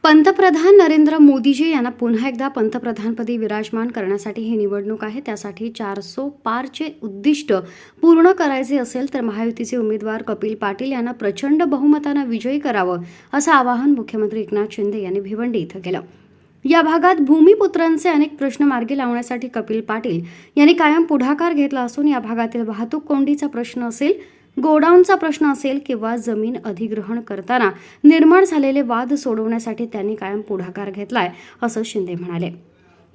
पंतप्रधान नरेंद्र मोदीजी यांना पुन्हा एकदा पंतप्रधानपदी विराजमान करण्यासाठी ही निवडणूक आहे। त्यासाठी 400 पारचे उद्दिष्ट पूर्ण करायचे असेल तर महायुतीचे उमेदवार कपिल पाटील यांना प्रचंड बहुमताने विजयी करावं असं आवाहन मुख्यमंत्री एकनाथ शिंदे यांनी भिवंडी इथं केलं। या भागात भूमिपुत्रांचे अनेक प्रश्न मार्गी लावण्यासाठी कपिल पाटील यांनी कायम पुढाकार घेतला असून या भागातील वाहतूक कोंडीचा प्रश्न असेल, गोडाऊनचा प्रश्न असेल किंवा जमीन अधिग्रहण करताना निर्माण झालेले वाद सोडवण्यासाठी त्यांनी कायम पुढाकार घेतलाय असं शिंदे म्हणाले।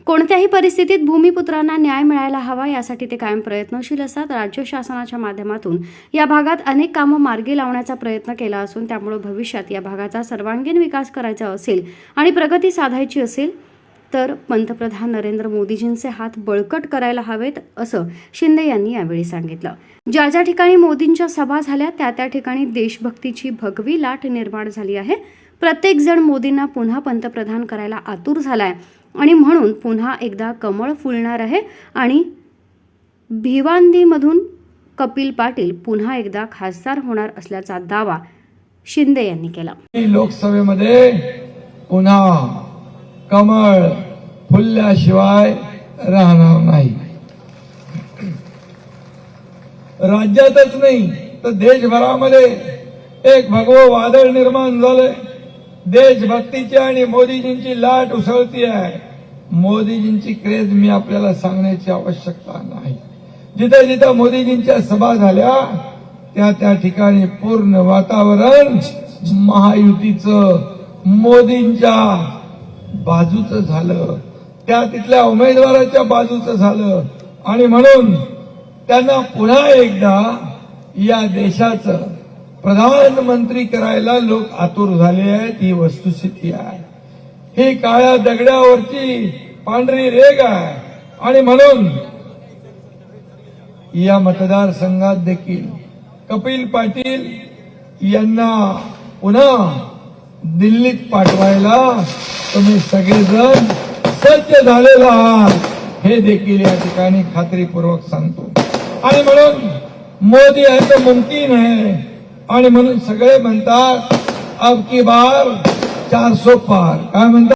कोणत्याही परिस्थितीत भूमिपुत्रांना न्याय मिळायला हवा यासाठी ते कायम प्रयत्नशील असतात। राज्य शासनाच्या माध्यमातून या भागात अनेक कामं मार्गी लावण्याचा प्रयत्न केला असून त्यामुळे भविष्यात या भागाचा सर्वांगीण विकास करायचा असेल आणि प्रगती साधायची असेल तर पंतप्रधान नरेंद्र मोदीजींचे हात बळकट करायला हवेत असं शिंदे यांनी यावेळी सांगितलं। ज्या ज्या ठिकाणी मोदींच्या सभा झाल्या त्या ठिकाणी देशभक्तीची भगवी लाट निर्माण झाली आहे। प्रत्येक जण मोदींना पुन्हा पंतप्रधान करायला आतुर झालाय आणि म्हणून पुन्हा एकदा कमळ फुलणार आहे आणि भिवंडीमधून कपिल पाटील पुन्हा एकदा खासदार होणार असल्याचा दावा शिंदे यांनी केला। लोकसभेमध्ये पुन्हा कमळ फुलल्याशिवाय राहणार नाही। राज्यातच नाही तर देशभरामध्ये एक भगवं वादळ निर्माण झालंय। देशभक्तीची आणि मोदीजींची लाट उसळती आहे। मोदीजींची क्रेज मी आपल्याला सांगण्याची आवश्यकता नाही। जिथे जिथे मोदीजींच्या सभा झाल्या त्या ठिकाणी पूर्ण वातावरण महायुतीचं मोदींच्या बाजूचं झालं, तिथल्या उमेदवाराच्या बाजूचं झालं आणि म्हणून त्यांना पुन्हा एकदा या देशाचं प्रधानमंत्री करायला लोक आतुर झाले आहेत। ही वस्तुस्थिती आहे। ही काळ्या दगडावरची पांढरी रेघ आहे आणि म्हणून या मतदारसंघात देखील कपिल पाटील यांना पुन्हा दिल्लीत पाठवायला तुम्ही सगळेजण सज्ज झालेला आहात हे देखील या ठिकाणी खात्रीपूर्वक सांगतो। आणि म्हणून मोदी है तो मुमकिन है आणि म्हणून सगळे म्हणतात अब की बार 400 पार। काय म्हणतात?